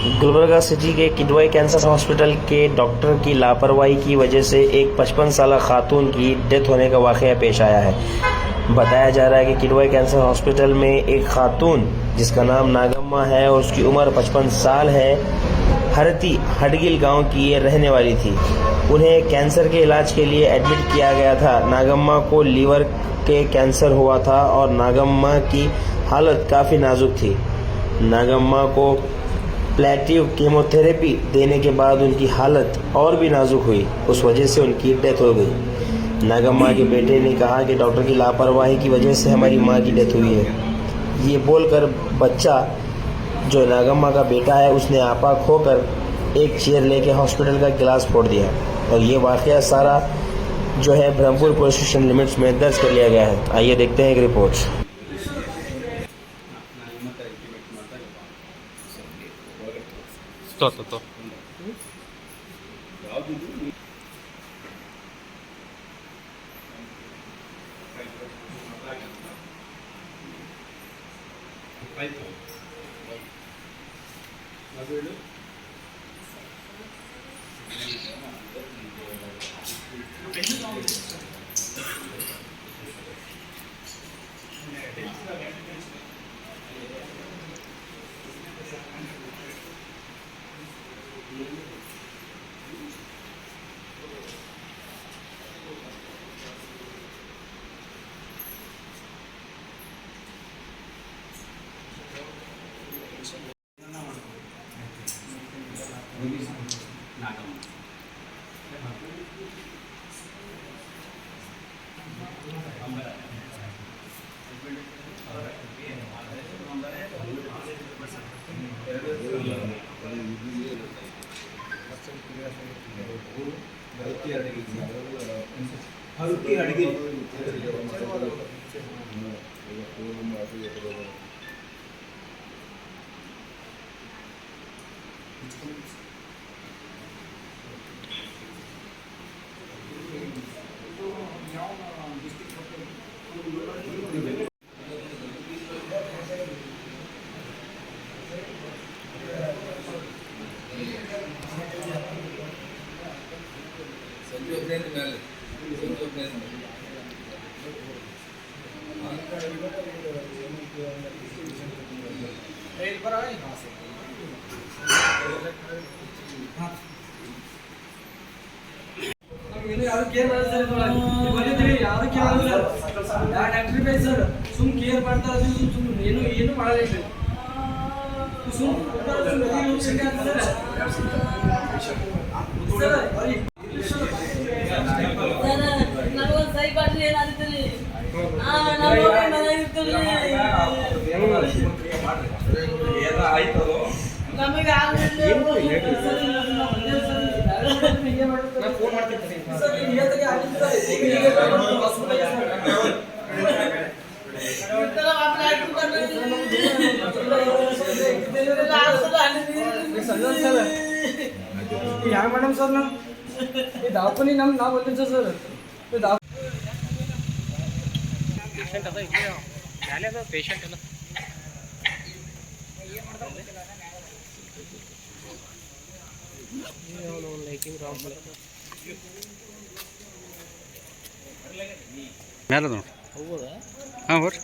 Gulbarga city के Kidwai cancer hospital के doctor की लापरवाही की वजह से एक 55 साल खातून की डेथ होने का वाक़या पेश आया है। बताया जा रहा है कि किडवाई कैंसर हॉस्पिटल में एक खातून जिसका नाम नागम्मा है और उसकी उम्र 55 साल है, हरती हडगिल गांव की ये रहने वाली थी। उन्हें कैंसर के इलाज के लिए एडमिट किया गया था। नागम्मा को लीवर के कैंसर हुआ था और नागम्मा की हालत काफ़ी नाजुक थी। नागम्मा को प्लेटिव कीमोथेरेपी देने के बाद उनकी हालत और भी नाजुक हुई, उस वजह से उनकी डेथ हो गई। नागम्मा के बेटे ने कहा कि डॉक्टर की लापरवाही की वजह से हमारी मां की डेथ हुई है। ये बोलकर बच्चा जो नागम्मा का बेटा है उसने आपा खोकर एक चेयर लेके हॉस्पिटल का गिलास फोड़ दिया और ये वाक़या सारा जो है ब्रह्मपुर पुलिस स्टेशन लिमिट्स में दर्ज कर लिया गया है। आइए देखते हैं एक रिपोर्ट। तो हल्की अड़गी ಯಾರು ಕೇರ್ ಮಾಡಲ್ಲ ಸರ್, ಬಂದಿದ್ದೀವಿ ಯಾರು ಕೇರ್ ಮಾಡಲ್ಲ ಸರ್. ಡಾಕ್ಟರ್ ಬೇಕು ಸರ್, ಸುಮ್ ಕೇರ್ ಮಾಡ್ತಾರೆ, ಸುಮ್ ಏನು ಮಾಡಲ್ಲ ಸರ್. ಸುಮ್ ನನಗೊಂದು ಸೈ ಬಾಟ್ಲಿ ಏನಾಗ್ತದೆ ನಮಗೆ या मॅडम सर ना हे दवाखाने नाव बोलते सर ते दवा पेशंट आता इकडे झाले ना पेशंट आहे ना ಲೈಟಿಂಗ್ ರಾಂಗ್ ಮೇಲೆ ನೋಡಿ ಹೌದಾ ಹಾಂ ಬರ್ರಿ